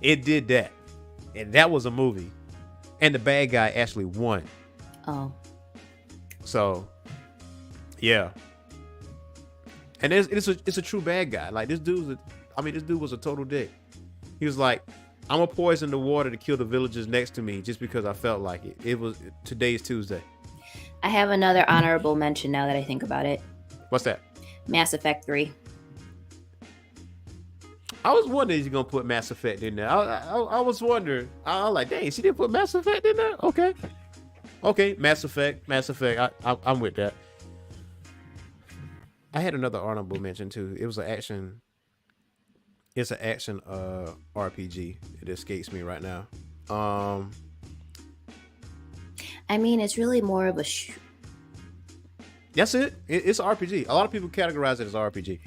It did that, and that was a movie. And the bad guy actually won. Oh. So, yeah. And it's a true bad guy. Like, this dude was a total dick. He was like, I'm gonna poison the water to kill the villagers next to me just because I felt like it. Today's Tuesday. I have another honorable mention now that I think about it. What's that? Mass Effect 3. I was wondering if you're gonna put Mass Effect in there. I was wondering. I was like, dang, she didn't put Mass Effect in there? Okay, Mass Effect. I'm with that. I had another honorable mention too. It was an action. It's an action RPG. It escapes me right now. I mean, it's really more of a. That's it. It's an RPG. A lot of people categorize it as RPG.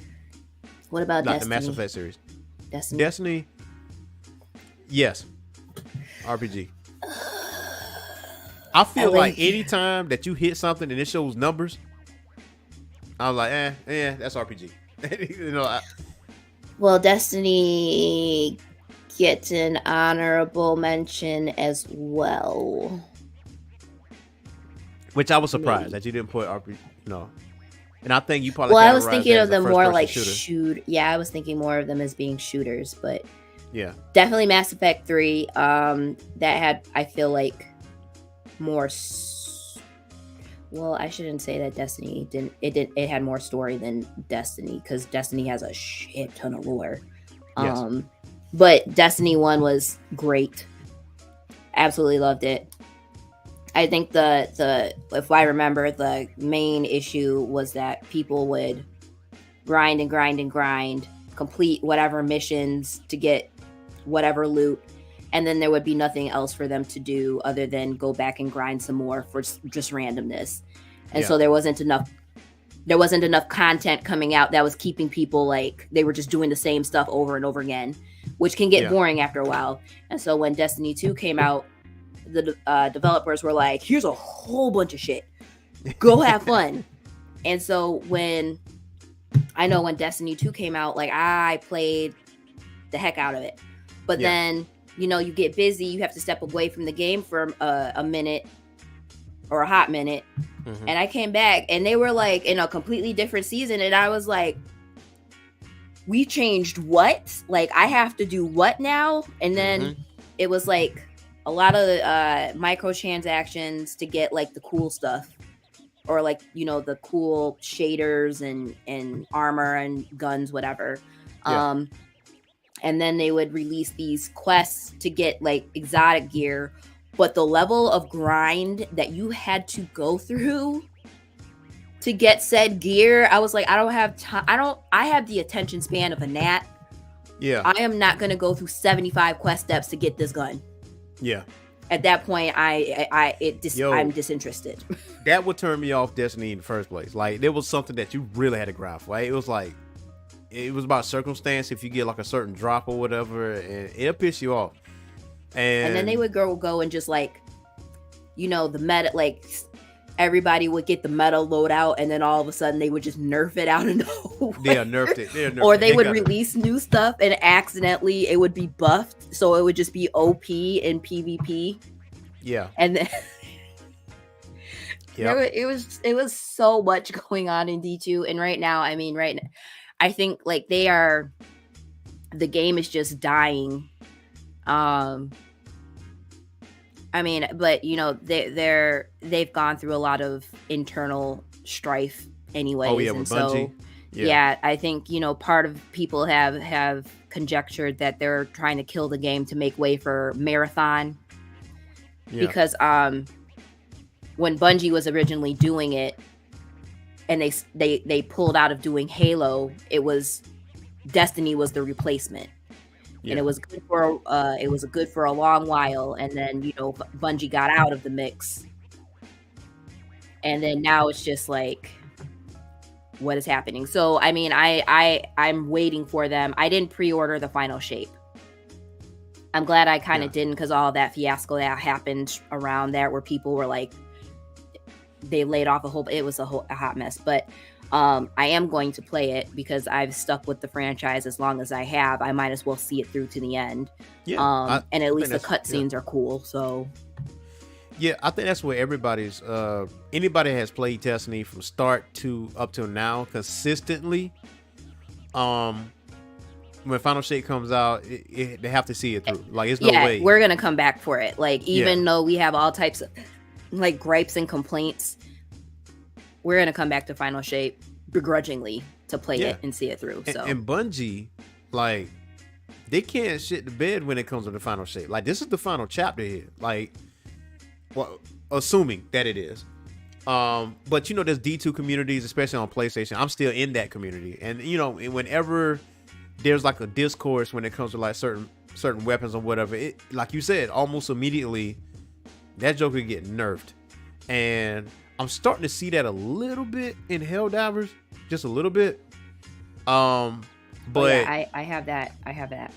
What about Not the Mass Destiny? Effect series. Destiny. Destiny, yes, RPG. I feel like anytime that you hit something and it shows numbers, I'm like, that's RPG. You know, Well, Destiny gets an honorable mention as well. which I was surprised Maybe. that you didn't put RPG. You know, and I think you probably Well, I was categorize thinking that of as a them more first-person like shooter. Yeah, I was thinking more of them as being shooters, but Yeah, definitely Mass Effect 3. That had, I feel like, more. Well, I shouldn't say that Destiny didn't. It had more story than Destiny, because Destiny has a shit ton of lore. Yes. But Destiny 1 was great. Absolutely loved it. I think the if I remember, the main issue was that people would grind and grind and grind, complete whatever missions to get whatever loot, and then there would be nothing else for them to do other than go back and grind some more for just randomness. And so there wasn't enough content coming out that was keeping people, like, they were just doing the same stuff over and over again, which can get boring after a while. And so when Destiny 2 came out, the developers were like, here's a whole bunch of shit, go have fun. And so when Destiny 2 came out, like, I played the heck out of it. But then, you get busy, you have to step away from the game for a minute or a hot minute. Mm-hmm. And I came back and they were like in a completely different season. And I was like, we changed what? Like, I have to do what now? And then it was like a lot of microtransactions to get like the cool stuff, or like, the cool shaders and armor and guns, whatever. And then they would release these quests to get like exotic gear, but the level of grind that you had to go through to get said gear, I was like, I don't have time. I have the attention span of a gnat. Yeah. I am not going to go through 75 quest steps to get this gun. Yeah. At that point, I'm disinterested. That would turn me off Destiny in the first place. Like, there was something that you really had to grind for. Right? It was like, it was about circumstance. If you get like a certain drop or whatever, and it'll piss you off. And then they would go and just like, the meta, like, everybody would get the meta loadout, and then all of a sudden they would just nerf it out of nowhere. Yeah, nerfed it. Or they would release new stuff and accidentally it would be buffed, so it would just be OP in PvP. Yeah. And then it was so much going on in D2, and right now, I think like the game is just dying. But they've gone through a lot of internal strife anyways. Oh yeah, with Bungie. Yeah, I think part of people have conjectured that they're trying to kill the game to make way for Marathon. Yeah. Because when Bungie was originally doing it, and they pulled out of doing Halo, Destiny was the replacement. Yeah. And it was good for a long while, and then Bungie got out of the mix, and then now it's just like, what is happening? So I'm waiting for them. I didn't pre-order the final shape. I'm glad I kind of didn't, because all that fiasco that happened around there, where people were like, they laid off it was a hot mess. But I am going to play it because I've stuck with the franchise as long as I have. I might as well see it through to the end. Yeah, and at least the cutscenes are cool. So yeah, I think that's where everybody's anybody has played Destiny from start to up till now consistently. When Final Shape comes out, they have to see it through. Like, it's no way. We're gonna come back for it. Like, even though we have all types of like gripes and complaints, we're gonna come back to Final Shape begrudgingly to play it and see it through. So and Bungie, like, they can't shit the bed when it comes to the Final Shape. Like, this is the final chapter here. Like, well, assuming that it is. But there's D2 communities, especially on PlayStation. I'm still in that community, and whenever there's like a discourse when it comes to like certain weapons or whatever, it, like you said, almost immediately that joker get nerfed. And I'm starting to see that a little bit in Helldivers, just a little bit. Oh But yeah, I have that. I have that.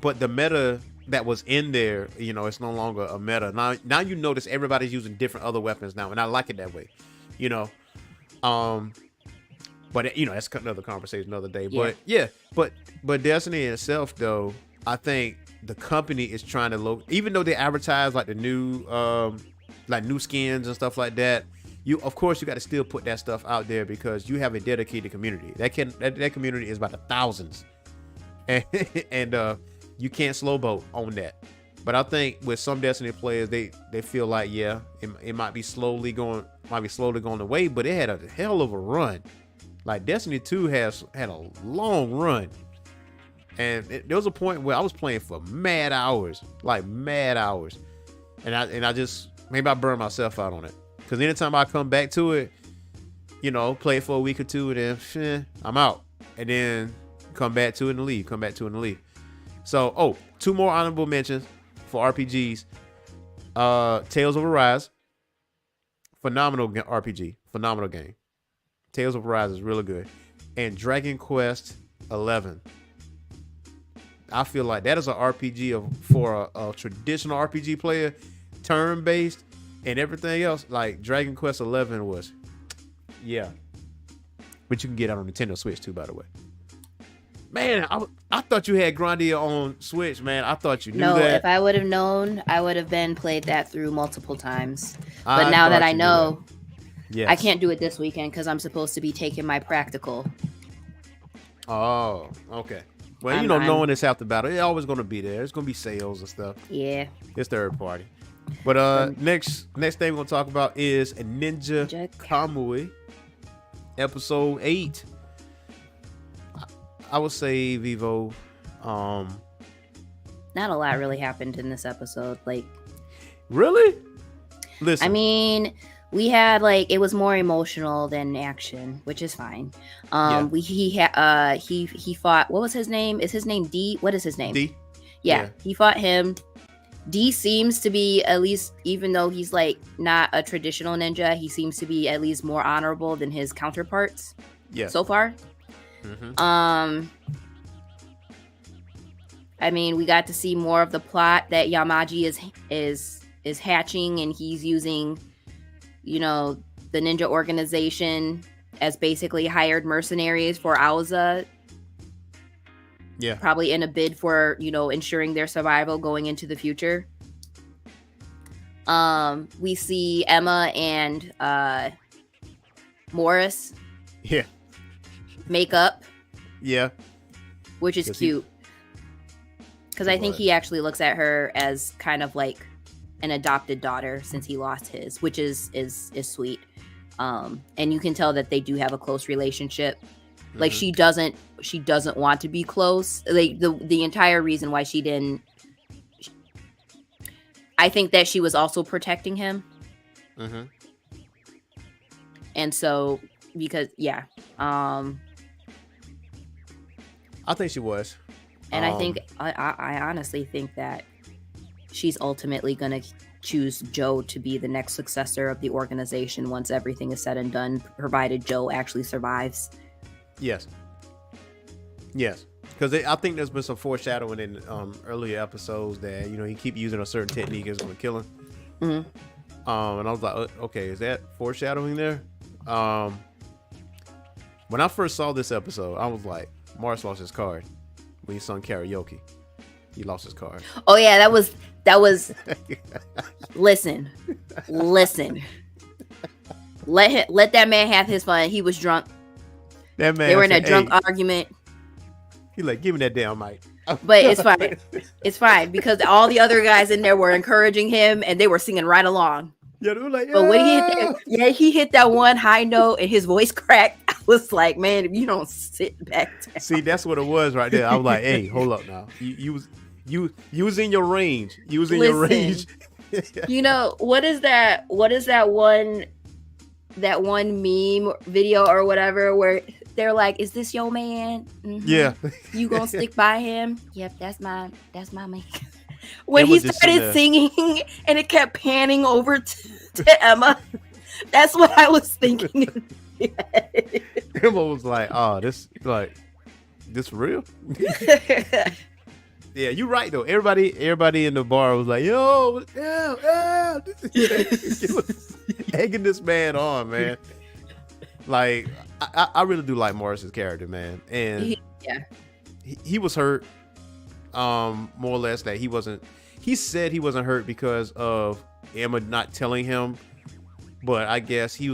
but the meta that was in there, it's no longer a meta. Now you notice everybody's using different other weapons now, and I like it that way. You know, but that's another conversation another day. Yeah. But yeah, but Destiny itself though, I think the company is trying to even though they advertise like the new new skins and stuff like that. Of course you got to still put that stuff out there because you have a dedicated community. That community is by the thousands, and you can't slow boat on that. But I think with some Destiny players, they feel like it might be slowly going away, but it had a hell of a run. Like Destiny 2 had a long run, and there was a point where I was playing for mad hours, and I just maybe I burned myself out on it. Because anytime I come back to it, play it for a week or two, and then I'm out. And then come back to it and leave. So, 2 more honorable mentions for RPGs. Tales of Arise. Phenomenal RPG. Phenomenal game. Tales of Arise is really good. And Dragon Quest 11. I feel like that is an RPG for a traditional RPG player, turn-based. And everything else, like Dragon Quest 11 was, yeah. But you can get it on Nintendo Switch too, by the way. Man, I thought you had Grandia on Switch, man. I thought you knew that. No, if I would have known, I would have played that through multiple times. But now that I know, yes. I can't do it this weekend because I'm supposed to be taking my practical. Oh, okay. Well, knowing it's half the battle, it's always going to be there. There's going to be sales and stuff. Yeah. It's third party. But next thing we're gonna talk about is Ninja Kamui, episode 8. I would say Vivo. Not a lot really happened in this episode. Like, really? Listen, I mean, we had it was more emotional than action, which is fine. He fought. What was his name? Is his name D? What is his name? D. Yeah, he fought him. D seems to be, at least, even though he's not a traditional ninja, he seems to be at least more honorable than his counterparts. Yeah. So far. Mm-hmm. I mean, we got to see more of the plot that Yamaji is hatching, and he's using, the ninja organization as basically hired mercenaries for Auza. Yeah. Probably in a bid for, ensuring their survival going into the future. We see Emma and Morris. Yeah. Make up. Yeah. Which is cute. Because I think he actually looks at her as kind of like an adopted daughter since he lost his, which is sweet. And you can tell that they do have a close relationship. Like, she doesn't want to be close. Like, the entire reason why she didn't, I think that she was also protecting him. Mm-hmm. And so, because, yeah. I think she was. And I think, I honestly think that she's ultimately going to choose Joe to be the next successor of the organization once everything is said and done, provided Joe actually survives. Yes. Because I think there's been some foreshadowing in earlier episodes that he keep using a certain technique is going to kill him. Mm-hmm. And I was like, okay, is that foreshadowing there? When I first saw this episode, I was like, Mars lost his card when he sung karaoke. He lost his card. Oh yeah, that was. Listen. Let that man have his fun. He was drunk. That man. They were in a drunk argument. He like, give me that damn mic. But it's fine. It's fine because all the other guys in there were encouraging him and they were singing right along. Yeah, they were like, yeah. But when he hit that one high note and his voice cracked, I was like, man, if you don't sit back down. See, that's what it was right there. I was like, hey, hold up now. You was in your range. You was in your range. What is that one meme video or whatever where they're like, is this your man? Mm-hmm. Yeah. You gonna stick by him? Yep, that's my man. When he started singing and it kept panning over to Emma, that's what I was thinking. Emma was like, oh, this, like, this for real? Yeah, you're right though. Everybody in the bar was like, yo, yeah, egging this man on, man. Like, I really do like Morris's character, man. And he was hurt, more or less, that he said he wasn't hurt because of Emma not telling him, but I guess he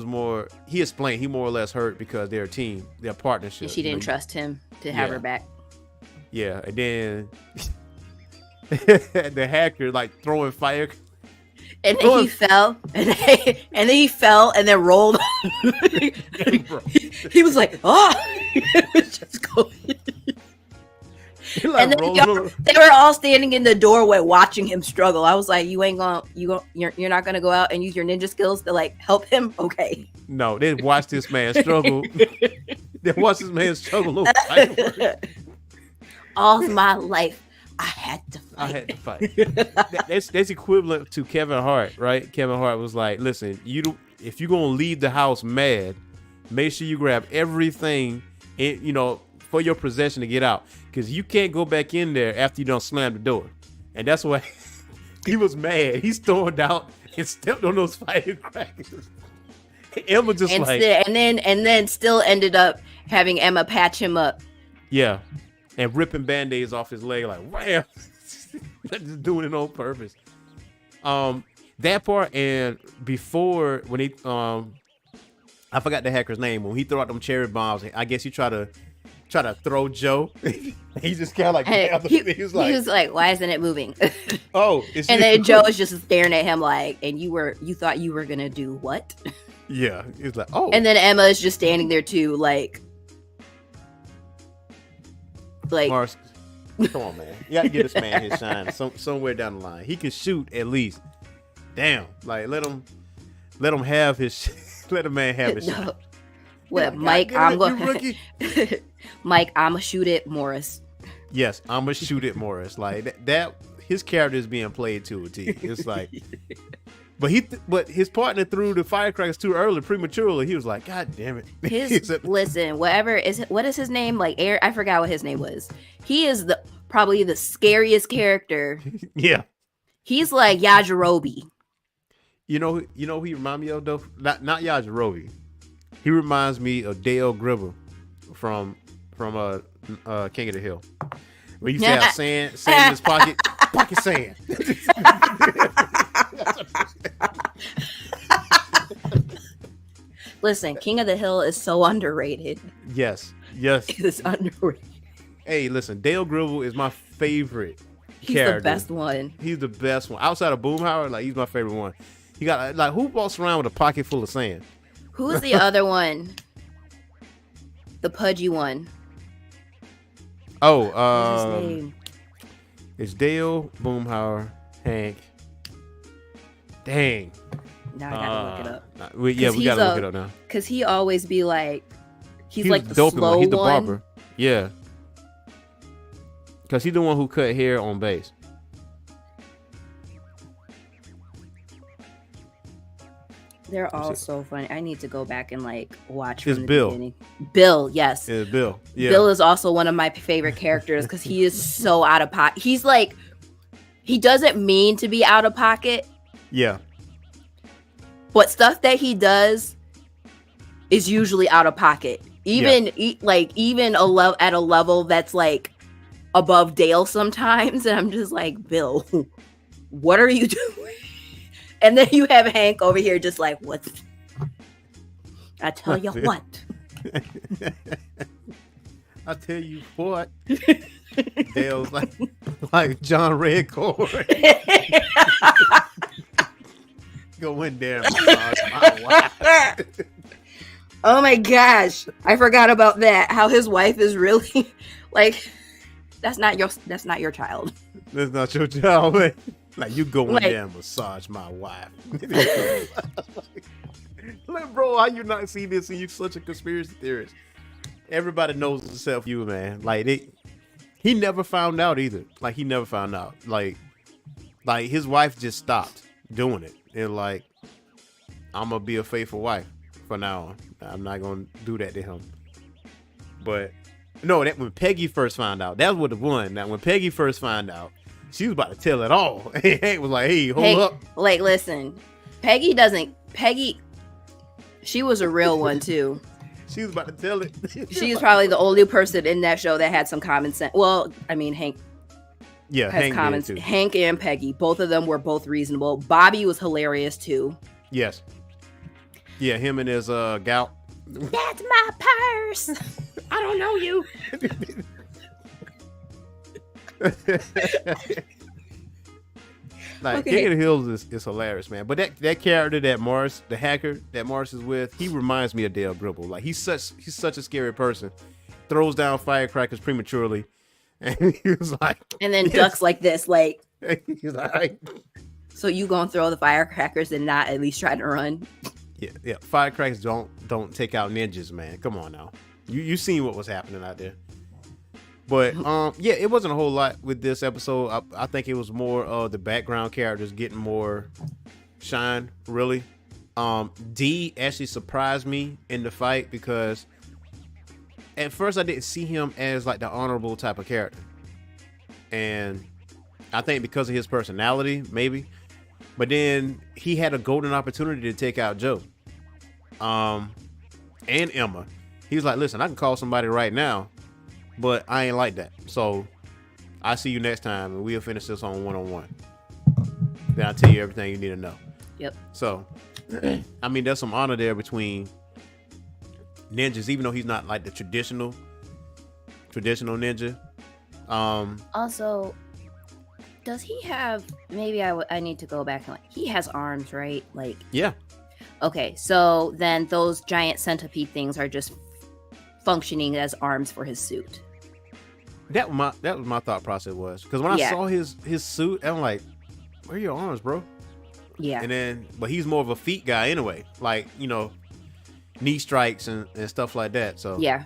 explained he more or less hurt because they're a team, their partnership. And she didn't trust him to have her back. Yeah, and then the hacker like throwing fire. And then he fell, and then he fell, and then rolled. He was like, "Oh!" It was just going. Like, and then they were all standing in the doorway watching him struggle. I was like, "You're not gonna go out and use your ninja skills to like help him?" Okay. No, they watched this man struggle. They watched this man struggle. All my life, I had to fight. That's equivalent to Kevin Hart, right? Kevin Hart was like, "Listen, if you're gonna leave the house mad, make sure you grab everything, for your possession to get out, because you can't go back in there after you done slammed the door." And that's why he was mad. He stormed out and stepped on those firecrackers. Emma just and then still ended up having Emma patch him up. Yeah. And ripping band-aids off his leg, like, wham! Just doing it on purpose. That part, and before when he I forgot the hacker's name, when he threw out them cherry bombs, I guess he tried to throw Joe. He just kind of like he was like, why isn't it moving? Oh, and then Joe is just staring at him like, and you thought you were gonna do what? Yeah, he's like, oh. And then Emma is just standing there too, like Mars, come on, man. You gotta give this man his shine somewhere down the line. He can shoot at least. Damn, like let him have his. Let a man have his shine. Well, Mike, Mike, I'ma shoot it, Morris. Yes, I'ma shoot it, Morris. Like that. His character is being played to a T. It's like, but his partner threw the firecrackers too early, prematurely. He was like, God damn it. Listen, what is his name? Like I forgot what his name was. He is probably the scariest character. Yeah. He's like Yajirobe. You know who he reminds me of though? Not Yajirobe. He reminds me of Dale Gribble from King of the Hill. Where you have sand in his pocket sand. Listen, King of the Hill is so underrated. Yes. It's underrated. Hey, listen, Dale Gribble is my favorite He's character. The best one. He's the best one. Outside of Boomhauer, like he's my favorite one. He got like who walks around with a pocket full of sand? Who's the other one? The pudgy one. Oh, what's his name? It's Dale, Boomhauer, Hank. Dang. Now I gotta look it up. We gotta look it up now. Cause he always be like, he's like the slow one. He's the one. barber. Yeah. Cause he's the one who cut hair on base. They're all so funny. I need to go back and like watch from the Bill. beginning. Bill, yes. It's Bill. Yeah. Bill is also one of my favorite characters because he is so out of pocket. He's like, he doesn't mean to be out of pocket. Yeah. But stuff that he does is usually out of pocket. Even at a level that's like above Dale sometimes. And I'm just like, Bill, what are you doing? And then you have Hank over here just like, what? I tell you what. I tell you what. Dale's like John Redcord. Go in there and massage my wife. Oh my gosh. I forgot about that. How his wife is really like, that's not your child. That's not your child, man. Like, you go in there and massage my wife. Like, bro, how you not see this and you such a conspiracy theorist? Everybody knows except you, man. Like, he never found out either. Like, he never found out. Like his wife just stopped doing it. And like, I'm going to be a faithful wife from now on. I'm not going to do that to him. But No, that when Peggy first found out. That was the one. Now, when Peggy first found out, she was about to tell it all. Hank was like, hey, hold up. Like, listen, Peggy, she was a real one, too. She was about to tell it. She was probably the only person in that show that had some common sense. Well, I mean, Hank. Yeah, has common sense. Hank and Peggy, both of them were both reasonable. Bobby was hilarious, too. Yes. Yeah, him and his gout. That's my purse. I don't know you. Like, King of the Hills is hilarious, man. But that character that Morris, the hacker that Morris is with, he reminds me of Dale Gribble. Like, he's such a scary person. Throws down firecrackers prematurely, and he was like, and then ducks like this, like. He's like, so you gonna throw the firecrackers and not at least try to run? Yeah. Firecrackers don't take out ninjas, man. Come on now. You seen what was happening out there. But yeah, it wasn't a whole lot with this episode. I think it was more of the background characters getting more shine, really. D actually surprised me in the fight because at first I didn't see him as like the honorable type of character. And I think because of his personality, maybe. But then he had a golden opportunity to take out Joe. And Emma. He was like, listen, I can call somebody right now, but I ain't like that. So I'll see you next time and we'll finish this on one-on-one. Then I'll tell you everything you need to know. Yep. So, I mean, there's some honor there between ninjas, even though he's not like the traditional ninja. Also, does he have, maybe I need to go back and he has arms, right? Like, yeah. Okay, so then those giant centipede things are just functioning as arms for his suit. That was my thought process was because when I saw his suit, I'm like, where are your arms, bro? Yeah. And then, but he's more of a feet guy anyway, like, you know, knee strikes and stuff like that. So yeah,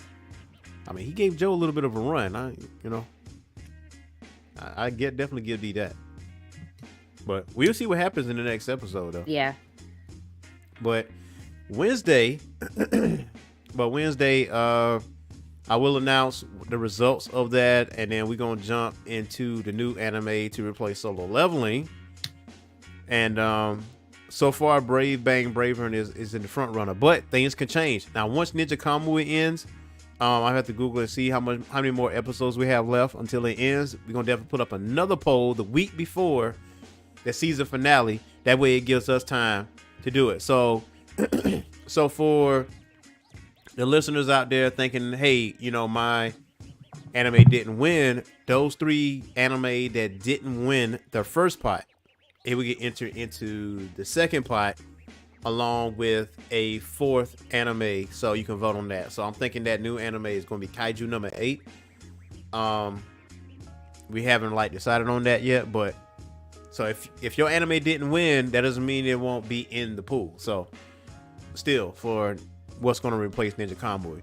I mean, he gave Joe a little bit of a run. I definitely give D that. But we'll see what happens in the next episode, though. Yeah. But Wednesday, I will announce the results of that, and then we're gonna jump into the new anime to replace Solo Leveling. And so far, Brave Bang Braveheart is in the front runner, but things can change. Now, once Ninja Kamui ends, I have to Google and see how many more episodes we have left until it ends. We're gonna definitely put up another poll the week before the season finale. That way, it gives us time to do it. So, so for the listeners out there thinking, hey, you know, my anime didn't win, those 3 anime that didn't win the first pot, it will get entered into the second pot along with a 4th anime, so you can vote on that. So I'm thinking that new anime is going to be Kaiju number 8. We haven't like decided on that yet, but so if your anime didn't win, that doesn't mean it won't be in the pool. So still for what's going to replace Ninja Kamui.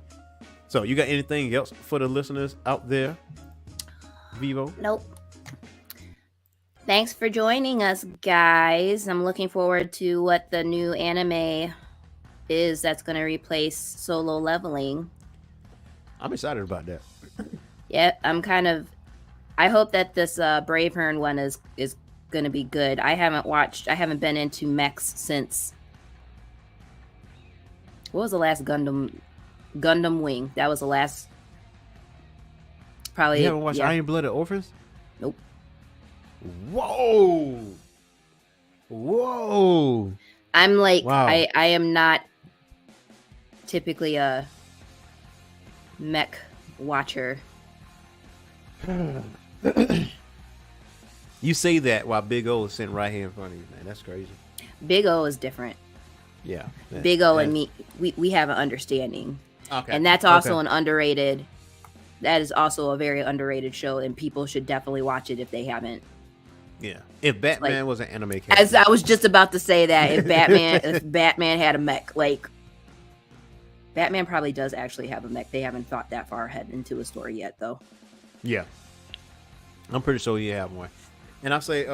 So you got anything else for the listeners out there, Vivo? Nope. Thanks for joining us, guys. I'm looking forward to what the new anime is that's going to replace Solo Leveling. I'm excited about that. Yeah, I hope that this Braveheart one is going to be good. I haven't been into mechs since, what was the last Gundam Wing? That was the last, probably. You haven't watched Iron Blooded Orphans? Nope. Whoa. I'm like, wow. I am not typically a mech watcher. You say that while Big O is sitting right here in front of you, man. That's crazy. Big O is different. Yeah. Big O and me, we have an understanding. Okay. And that's also that is also a very underrated show, and people should definitely watch it if they haven't. Yeah. If Batman was an anime character. As I was just about to say that, if Batman had a mech, like, Batman probably does actually have a mech. They haven't thought that far ahead into a story yet, though. Yeah. I'm pretty sure you have one. And I say,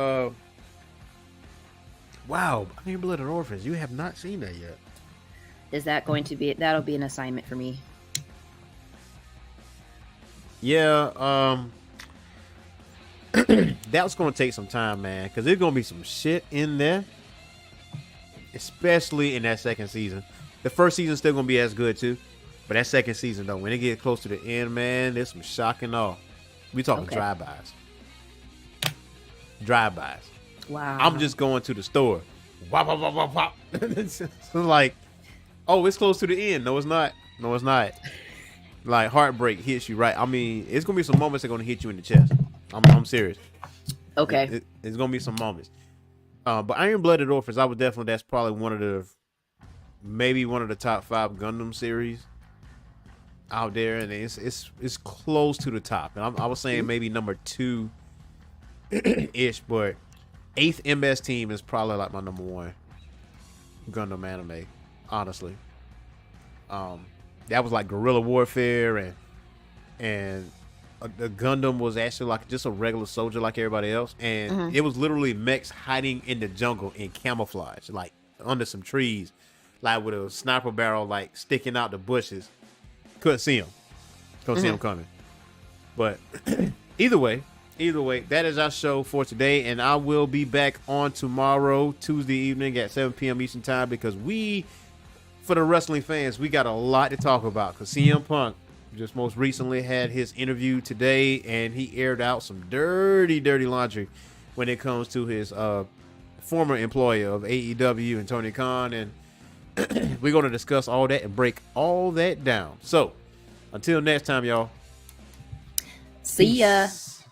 wow, Iron Blooded Orphans, you have not seen that yet. Is that going to be, that'll be an assignment for me. Yeah, that's gonna take some time, man, because there's gonna be some shit in there, especially in that second season. The first season's still gonna be as good too, but that second season though, when it gets close to the end, man, there's some shocking off. We talking Okay. drive-bys. Drive-bys. Wow. I'm just going to the store. Wop, wop, wop, wop, wop. So like, oh, it's close to the end. No, it's not. No, it's not. Like heartbreak hits you right. I mean, it's gonna be some moments that are gonna hit you in the chest. I'm serious. Okay. It's gonna be some moments. But Iron Blooded Orphans, I would definitely. That's probably maybe one of the top 5 Gundam series out there, and it's close to the top. And I was saying maybe number 2 ish, but 8th MS Team is probably like my number 1 Gundam anime, honestly. That was like guerrilla warfare, and the Gundam was actually like just a regular soldier like everybody else, and it was literally mechs hiding in the jungle in camouflage, like under some trees, like with a sniper barrel like sticking out the bushes. Couldn't see them coming. But either way, that is our show for today, and I will be back on tomorrow, Tuesday evening at 7 p.m. Eastern Time, because for the wrestling fans, we got a lot to talk about. Because CM Punk just most recently had his interview today, and he aired out some dirty laundry when it comes to his former employer of AEW and Tony Khan, and we're going to discuss all that and break all that down. So, until next time, y'all. See ya. Peace.